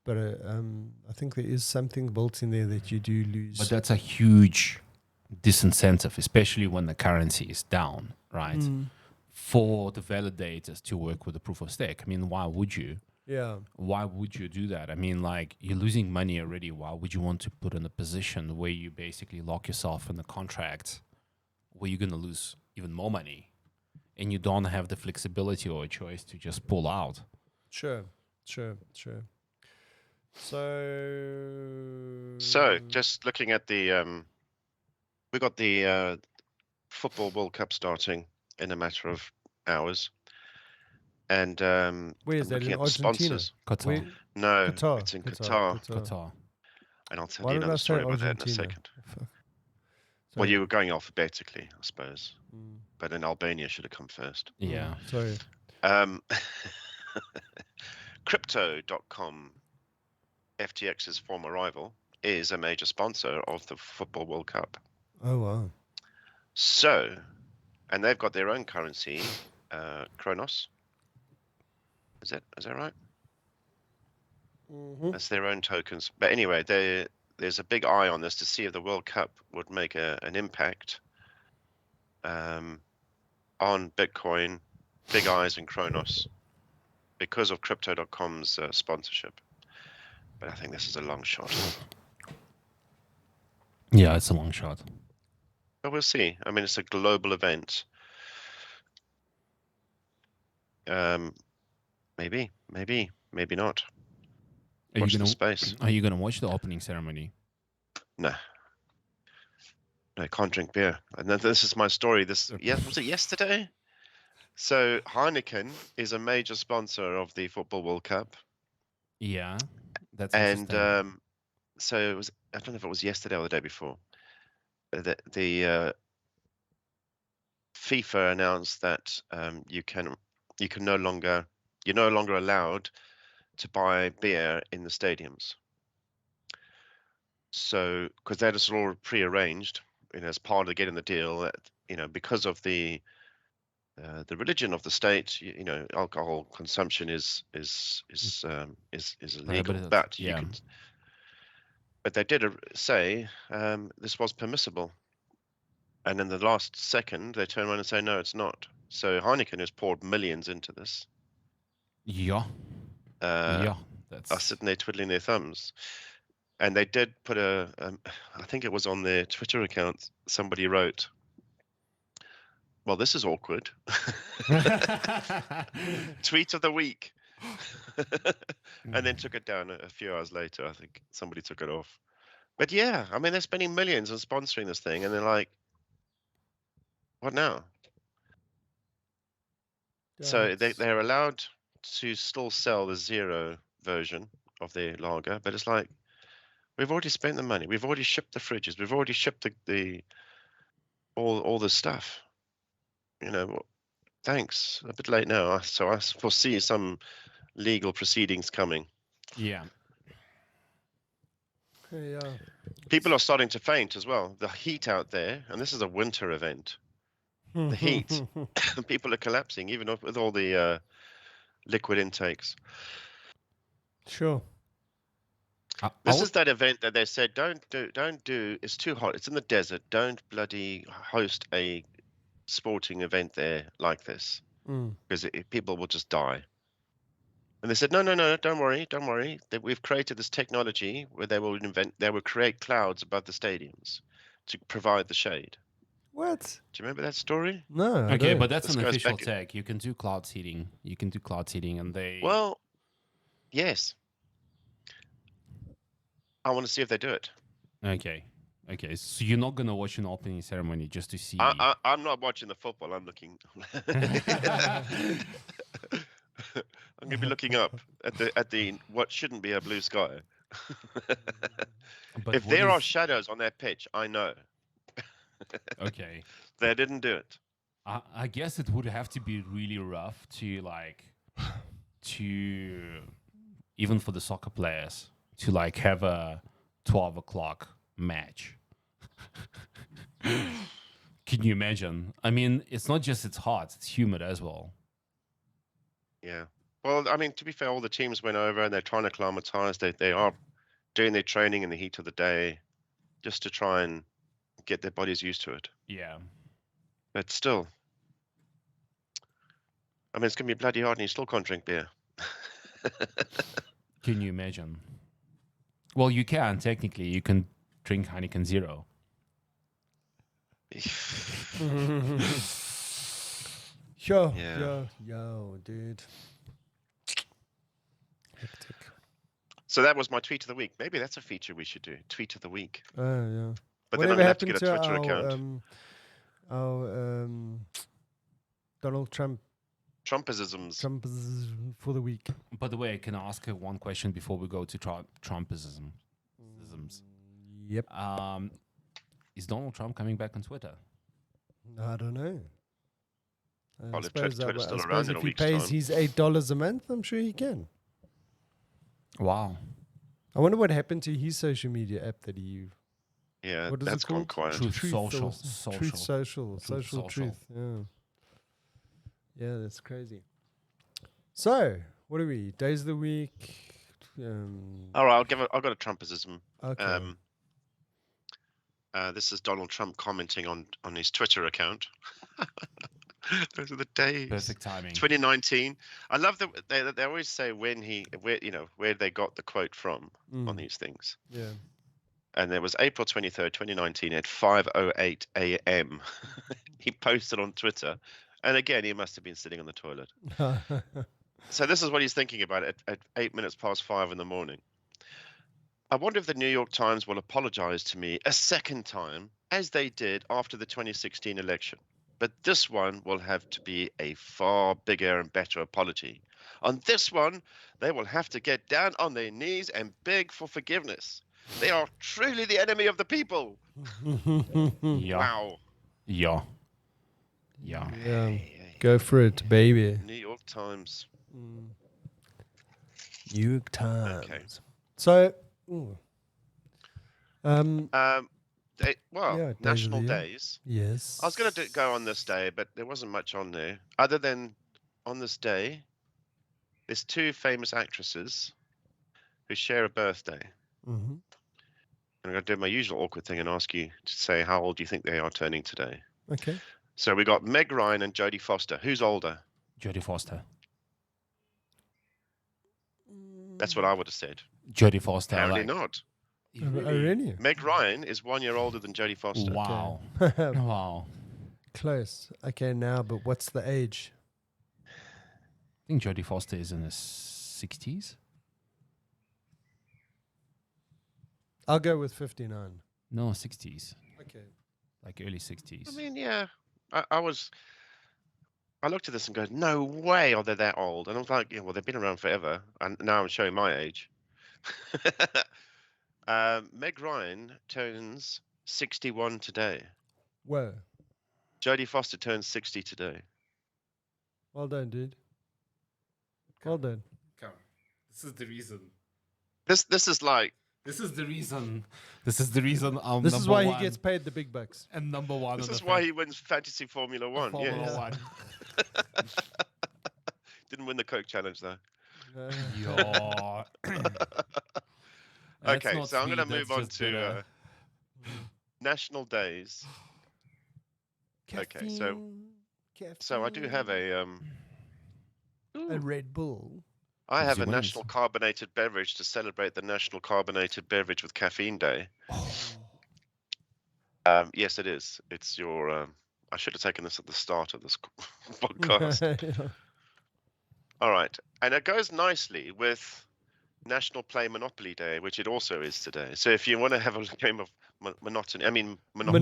but I think there is something built in there that you do lose.
But that's a huge disincentive, especially when the currency is down, right? For the validators to work with the proof of stake. I mean, why would you?
Yeah.
Why would you do that? I mean, like, you're losing money already. Why would you want to put in a position where you basically lock yourself in a contract where you're going to lose even more money and you don't have the flexibility or a choice to just pull out?
Sure.
So just looking at the we got the Football World Cup starting in a matter of hours. And
where is
I'm
that,
looking
in
at the
Argentina?
sponsors.
Qatar.
No,
Qatar.
it's in Qatar.
Qatar.
And I'll tell
Why
you
did
another
I say
story about that in a
Argentina?
second.
Fuck.
Well,
Sorry.
you were going alphabetically, I suppose. But then Albania should have come first.
Yeah.
Sorry.
Crypto.com, FTX's former rival, is a major sponsor of the Football World Cup.
Oh, wow.
So, and they've got their own currency, Kronos. Is that right? That's their own tokens. But anyway, there's a big eye on this to see if the World Cup would make an impact on Bitcoin, Big Eyes, and Kronos because of Crypto.com's sponsorship. But I think this is a long shot.
Yeah, it's a long shot.
But we'll see. I mean, it's a global event. Maybe not. Watch the space.
Are you gonna watch the opening ceremony?
No, I can't drink beer. And this is my story. Was it yesterday? So Heineken is a major sponsor of the Football World Cup.
Yeah, that's
and
interesting.
So it was. I don't know if it was yesterday or the day before. The FIFA announced that you're no longer allowed to buy beer in the stadiums. So, because that is all prearranged, as part of getting the deal, that because of the religion of the state, alcohol consumption is illegal. But you can. But they did say this was permissible, and in the last second they turn around and say no, it's not. So Heineken has poured millions into this.
Yeah.
Are
That's
sitting there twiddling their thumbs. And they did put I think it was on their Twitter account, somebody wrote, well, this is awkward. Tweet of the week. And then took it down a few hours later. I think somebody took it off. But yeah, I mean, they're spending millions on sponsoring this thing. And they're like, what now? So they're allowed to still sell the zero version of their lager. But it's like, we've already spent the money. We've already shipped the fridges. We've already shipped the all the stuff. You know, thanks. A bit late now. So I foresee some legal proceedings coming.
yeah.
Yeah.
People are starting to faint as well. The heat out there, and this is a winter event. The heat, people are collapsing, even with all the liquid intakes.
Sure.
This is that event that they said don't do. It's too hot. It's in the desert. Don't bloody host a sporting event there like this, because people will just die. And they said, no, don't worry. That we've created this technology where they will create clouds above the stadiums to provide the shade.
What?
Do you remember that story?
No.
Okay, but that's
This
an
goes
official
back
tech. You can do cloud seeding. And they.
Well, yes. I want to see if they do it.
Okay. So you're not gonna watch an opening ceremony just to see.
I'm not watching the football. I'm looking. I'm going to be looking up at the what shouldn't be a blue sky.
But
if there are shadows on that pitch, I know.
Okay.
They didn't do it.
I guess it would have to be really rough to even for the soccer players to have a 12 o'clock match. Can you imagine? I mean, it's not just it's hot; it's humid as well.
Yeah. Well, I mean, to be fair, all the teams went over and they're trying to acclimatize. They are doing their training in the heat of the day just to try and get their bodies used to it.
Yeah.
But still, I mean, it's going to be bloody hard and you still can't drink beer.
Can you imagine? Well, you can, technically. You can drink Heineken Zero.
Yo, dude. Hectic.
So that was my tweet of the week. Maybe that's a feature we should do. Tweet of the week.
Oh, yeah.
But
Whatever
then I'm going to have to
happened
get a Twitter account.
Our Donald Trump
Trumpisms.
for the week.
By the way, I can ask one question before we go to Trumpisms.
Yep.
Is Donald Trump coming back on Twitter?
I don't know.
Well, if Twitter's still around in a
if he
week's
pays
time.
his $8 a month, I'm sure he can.
Wow.
I wonder what happened to his social media app that he.
Yeah,
What is
that's
it
gone
called?
quiet.
Truth Social.
Truth Social. Social
Social.
Truth. Yeah. Yeah, that's crazy. So, what are we? Days of the week.
All right, I've got a Trumpism.
Okay.
This is Donald Trump commenting on his Twitter account. Those are the days.
Perfect timing.
2019. I love that they always say where they got the quote from on these things.
Yeah.
And there was April 23rd, 2019 at 5:08 a.m. He posted on Twitter. And again, he must have been sitting on the toilet. So this is what he's thinking about at 8 minutes past 5 in the morning. I wonder if the New York Times will apologize to me a second time, as they did after the 2016 election. But this one will have to be a far bigger and better apology. On this one, they will have to get down on their knees and beg for forgiveness. They are truly the enemy of the people.
Yeah.
Wow.
Yeah.
Yeah.
Hey.
Go for it, baby.
New York Times.
New York Times.
Okay.
So,
National
days of the year.
days.
Yes.
I was going to go on this day, but there wasn't much on there. Other than on this day, there's two famous actresses who share a birthday.
Mm-hmm.
I'm going to do my usual awkward thing and ask you to say how old you think they are turning today.
Okay.
So we got Meg Ryan and Jodie Foster. Who's older?
Jodie Foster.
That's what I would have said.
Jodie Foster.
Apparently
like,
not.
Oh, really?
Meg Ryan is 1 year older than Jodie Foster.
Wow.
Okay.
Wow.
Close. Okay, now, but what's the age?
I think Jodie Foster is in her 60s.
I'll go with 59.
No, 60s.
Okay.
Like early 60s.
I mean, yeah. I looked at this and go, no way are they that old. And I was like, yeah, well, they've been around forever. And now I'm showing my age. Meg Ryan turns 61 today.
Whoa.
Jodie Foster turns 60 today.
Well done, dude. Well done.
Come. This is the reason.
This is like,
This is the reason. This is the reason.
This is why he gets paid the big bucks.
and number one.
this
on
is
the
why he wins Fantasy Formula One.
Formula
Yes.
One.
Didn't win the Coke Challenge though.
Yeah. That's
Okay,
not
so I'm going to
sweet,
move
that's
on
just
to
bitter.
national days. Okay, so I do have a
Red Bull.
I
Gives
have
you
a
wings.
national carbonated beverage to celebrate the National Carbonated Beverage with Caffeine Day. Yes, it is. It's your. I should have taken this at the start of this podcast. All right, and it goes nicely with National Play Monopoly Day, which it also is today. So if you want to have a game of monotony, I mean monopoly,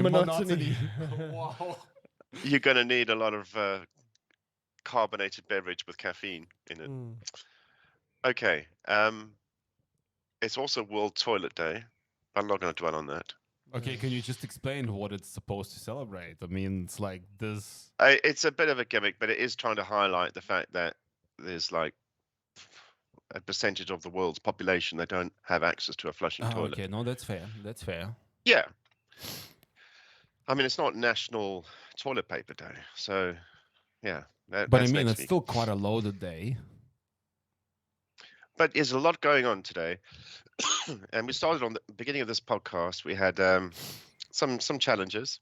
Monotony.
Wow.
you're going to need a lot of carbonated beverage with caffeine in it.
Mm.
Okay. It's also World Toilet Day. I'm not going to dwell on that.
Okay, can you just explain what it's supposed to celebrate? I mean, it's like this.
It's a bit of a gimmick, but it is trying to highlight the fact that there's like a percentage of the world's population that don't have access to a flushing
Oh,
toilet.
okay, no, that's fair. That's fair.
Yeah. I mean, it's not National Toilet Paper Day, so yeah.
But I
that's
mean,
next
it's
week.
still quite a loaded day.
But there's a lot going on today, and we started on the beginning of this podcast. We had some challenges.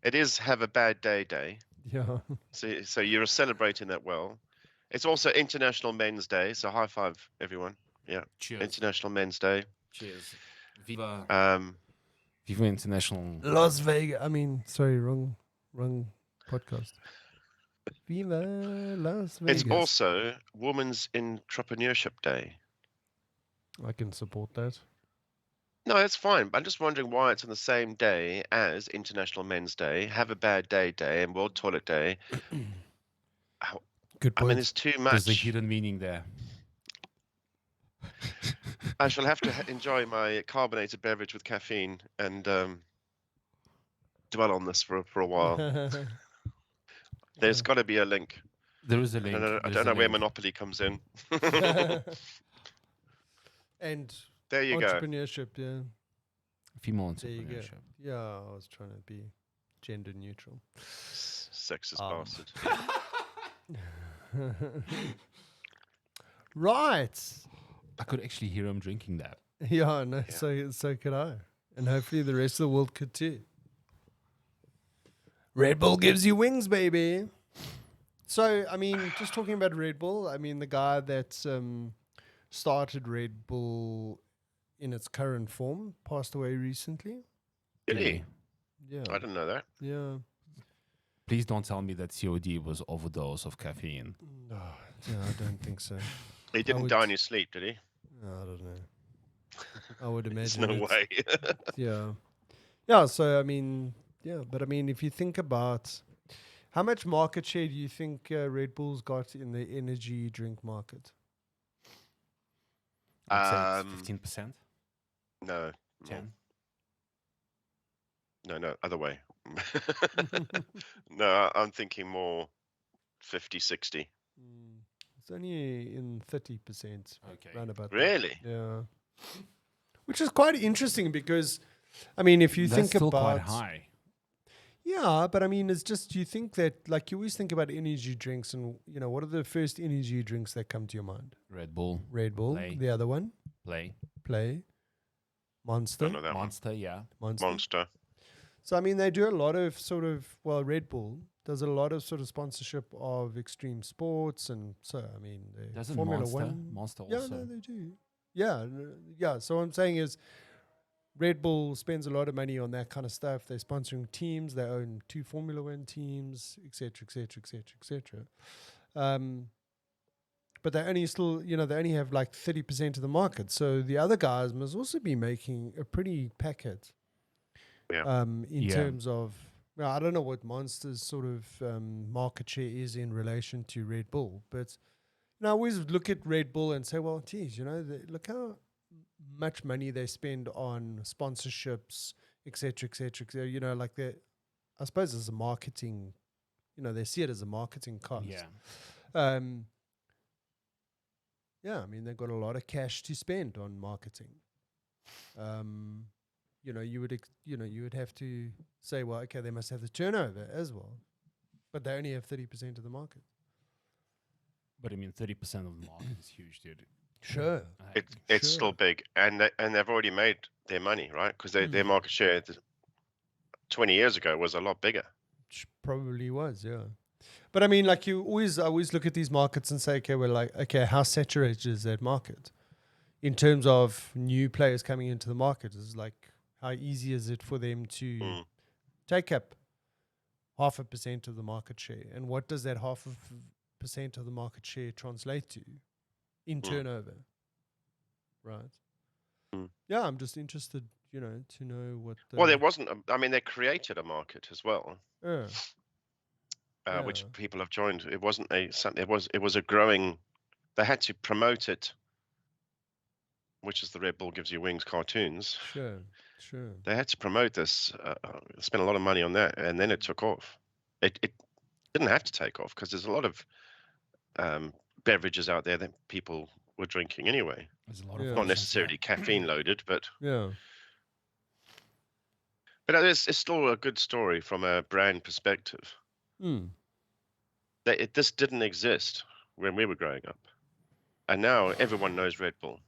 It is Have a Bad Day.
Yeah.
So you're celebrating that well. It's also International Men's Day. So high five, everyone. Yeah,
Cheers.
International Men's Day.
Cheers. Viva.
Um,
Viva International.
Las Vegas. I mean, sorry, wrong podcast. Viva Las Vegas.
it's also Women's Entrepreneurship Day.
I can support that.
No, that's fine. I'm just wondering why it's on the same day as International Men's Day, Have a Bad Day, and World Toilet Day.
Good
I mean,
point.
it's too
There's a
much.
hidden meaning there.
I shall have to enjoy my carbonated beverage with caffeine and dwell on this for a while. There's got to be a link.
There is a
I
link.
don't know,
There's
where
a link.
Monopoly comes in.
And
There you go.
entrepreneurship, yeah.
Female
There you go.
entrepreneurship.
Yeah, I was trying to be gender neutral.
Sexist bastard.
Right.
I could actually hear him drinking that.
Yeah, no,
Yeah.
so could I. And hopefully the rest of the world could too. Red Bull gives you wings, baby. So, I mean, just talking about Red Bull, I mean, the guy that started Red Bull in its current form passed away recently.
Did he?
Yeah.
I didn't know that.
Yeah.
Please don't tell me that COD was overdose of caffeine.
No, yeah, I don't think so.
He didn't
would-
die in his sleep, did he?
No, I don't know. I would
There's
imagine.
no
it's-
way.
Yeah. Yeah, so I mean, yeah, but I mean, if you think about how much market share do you think Red Bull's got in the energy drink market?
I'd
Um,
say it's 15%,
No. more.
10.
No, other way. No, I'm thinking more 50, 60.
It's only in 30%,
Okay.
round about that.
Really?
Yeah. Which is quite interesting because, I mean, if you
That's
think
still
about.
quite high.
Yeah, but I mean, it's just, you think that, like, you always think about energy drinks and, you know, what are the first energy drinks that come to your mind?
Red Bull,
Red Bull,
Play.
the other one,
Play,
Play, Monster,
Don't know that one.
Monster, yeah.
Monster.
Monster.
So I mean, they do a lot of sort of Red Bull does a lot of sort of sponsorship of extreme sports, and so I mean,
Doesn't
Formula
Monster?
One.
Monster
Yeah,
also.
no, they do. Yeah, yeah. So what I'm saying is, Red Bull spends a lot of money on that kind of stuff. They're sponsoring teams. They own 2 Formula One teams, etc., etc., etc., etc. But they only still, they only have like 30% of the market. So the other guys must also be making a pretty packet.
Yeah.
In terms of, I don't know what Monster's sort of market share is in relation to Red Bull, but I always look at Red Bull and say, well, geez, look how much money they spend on sponsorships, etc., etc., etc. Like I suppose as a marketing, they see it as a marketing cost.
Yeah.
Yeah, I mean, they've got a lot of cash to spend on marketing. You would have to say, well, okay, they must have the turnover as well, but they only have 30% of the market.
But I mean, 30% of the market is huge, dude.
Sure.
It's still big, and they've already made their money, right? Because their market share 20 years ago was a lot bigger.
Probably was, yeah. But I mean, like I always look at these markets and say, okay, how saturated is that market in terms of new players coming into the market? Is like, how easy is it for them to take up 0.5% of the market share, and what does that 0.5% of the market share translate to in turnover? Right. Yeah, I'm just interested, to know what.
Well, there wasn't. I mean, they created a market as well,
Yeah.
which people have joined. It wasn't it was a growing. They had to promote it, which is the Red Bull Gives You Wings cartoons.
Sure.
They had to promote this, spend a lot of money on that, and then it took off. It didn't have to take off because there's a lot of beverages out there that people were drinking anyway.
There's a lot of
Not necessarily caffeine loaded, but
yeah.
But it's still a good story from a brand perspective. This didn't exist when we were growing up, and now everyone knows Red Bull.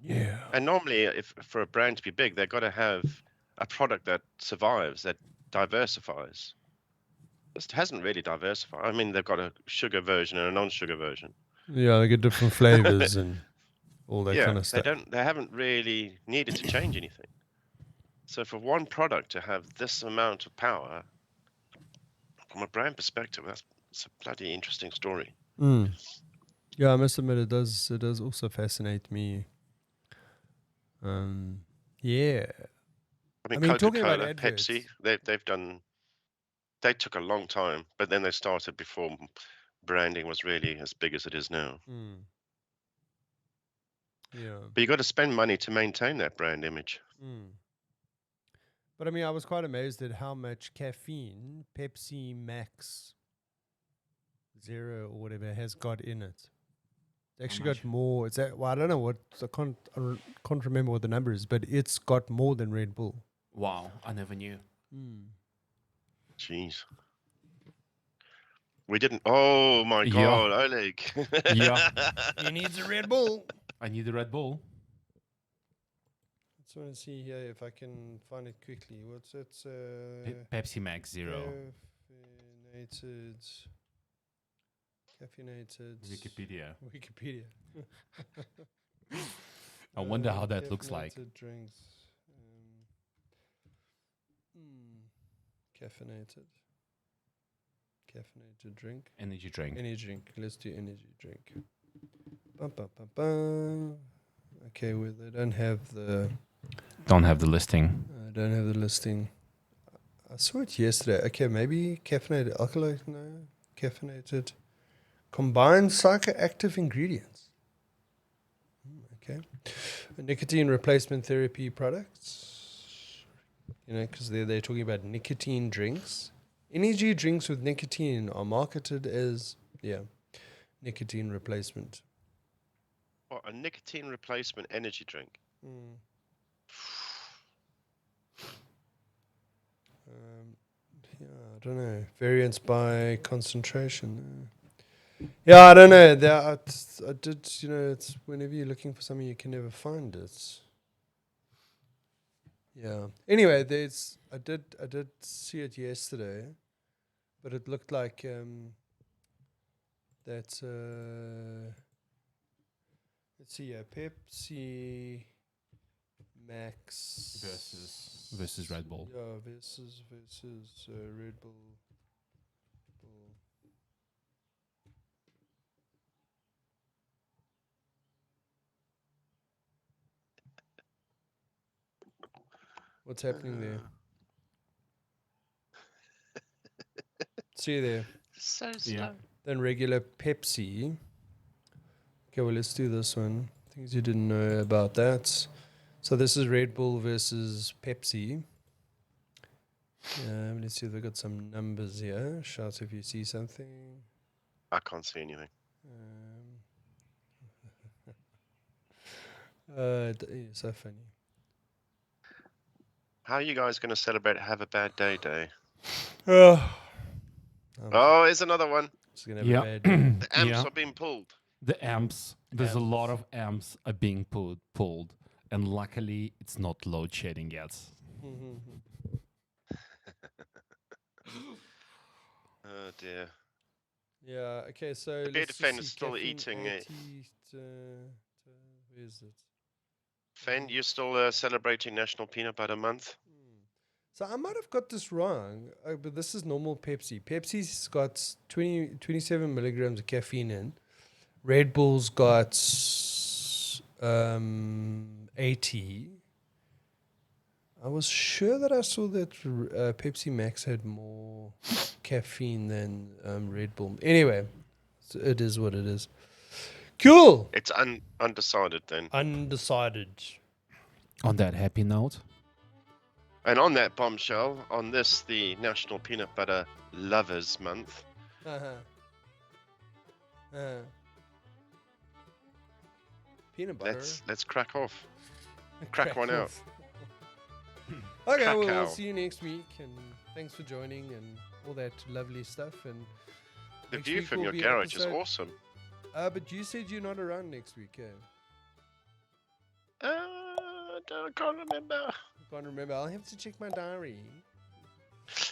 Yeah.
And normally, if for a brand to be big, they've got to have a product that survives, that diversifies. This hasn't really diversified. I mean, they've got a sugar version and a non-sugar version.
Yeah, they get different flavors and all that kind of stuff.
They haven't really needed to change anything. So for one product to have this amount of power, from a brand perspective, it's a bloody interesting story.
Yeah, I must admit it does also fascinate me. Yeah.
I mean,
Coca-Cola,
Pepsi, they took a long time, but then they started before branding was really as big as it is now.
Yeah.
But you got to spend money to maintain that brand image.
But I mean, I was quite amazed at how much caffeine Pepsi Max Zero or whatever has got in it. It's actually got more. I don't know what. I can't remember what the number is, but it's got more than Red Bull.
Wow, I never knew.
Jeez. We didn't. Oh my God, Oleg.
Yeah.
He needs a Red Bull.
I need the Red Bull.
I just want to see here if I can find it quickly. What's it?
Pepsi Max Zero.
Caffeinated.
Wikipedia. I wonder how that looks like.
Drinks. Caffeinated drink.
Energy drink.
Energy drink. Let's do energy drink. Okay, well, they don't have the
listing.
I don't have the listing. I saw it yesterday. Okay, maybe caffeinated alcohol. No, caffeinated. Combined psychoactive ingredients. Okay. Nicotine replacement therapy products. Because they're talking about nicotine drinks. Energy drinks with nicotine are marketed as, nicotine replacement.
What, a nicotine replacement energy drink?
I don't know. Variants by concentration. Yeah, I don't know. I did, it's whenever you're looking for something, you can never find it. Yeah. Anyway, I did see it yesterday, but it looked like that. Let's see. Pepsi Max
versus Red Bull.
Yeah, versus Red Bull. What's happening there? See you there.
So slow.
Yeah.
Then regular Pepsi. Okay, well, let's do this one. Things you didn't know about that. So this is Red Bull versus Pepsi. Let's see if they've got some numbers here. Shout if you see something.
I can't see anything.
So funny.
How are you guys going to celebrate Have a Bad Day Day?
I'm
Oh, here's another one.
just gonna have a bad day.
The amps are being pulled.
The amps. There's a lot of amps are being pulled, and luckily it's not load shedding yet.
Oh dear.
Yeah. Okay. So
The Bearded Fen is still eating it.
Where is it?
Fen, you're still celebrating National Peanut Butter Month?
So I might have got this wrong, but this is normal Pepsi. Pepsi's got 27 milligrams of caffeine in. Red Bull's got 80. I was sure that I saw that Pepsi Max had more caffeine than Red Bull. Anyway, so it is what it is. Cool.
It's undecided then.
Undecided.
On that happy note.
And on that bombshell, on this, the National Peanut Butter Lovers Month,
Peanut butter.
let's crack off. Crack one out.
Okay, well, we'll
Crack-ow.
see you next week, and thanks for joining and all that lovely stuff. And
The
next
view
week
from
will
your
be
garage is
episode-
awesome.
But you said you're not around next week, eh?
I can't remember.
Can't remember. I'll have to check my diary.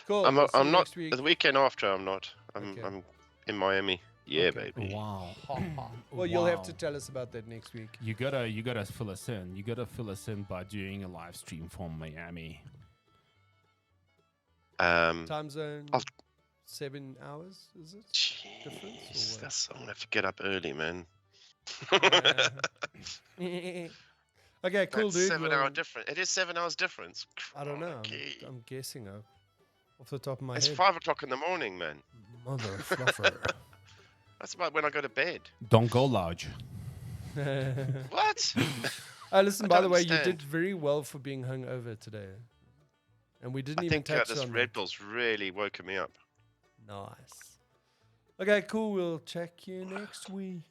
Cool.
I'm
we'll see you
not.
next week.
The weekend after, I'm not. I'm
Okay.
I'm in Miami. Yeah,
Okay.
baby.
Wow.
Well, you'll have to
Wow.
tell us about that next week.
You gotta fill us in. You gotta fill us in by doing a live stream from Miami.
Time zone.
I'll-
7 hours, is it?
Jeez,
Difference or what?
that's I'm gonna have to get up early, man.
Okay, cool,
That's
dude.
7 hour
Well,
difference. It is 7 hours difference.
I don't know.
Crikey.
I'm guessing off the top of my
It's
head.
5 o'clock in the morning, man.
Mother fluffer.
That's about when I go to bed.
Don't go large.
What?
Listen,
I
by
don't
the way, you
understand.
did very well for being hungover today. And we didn't
I
even
think
touch
this
on
Red
that.
Bull's really woken me up.
Nice. Okay, cool. We'll check you next week.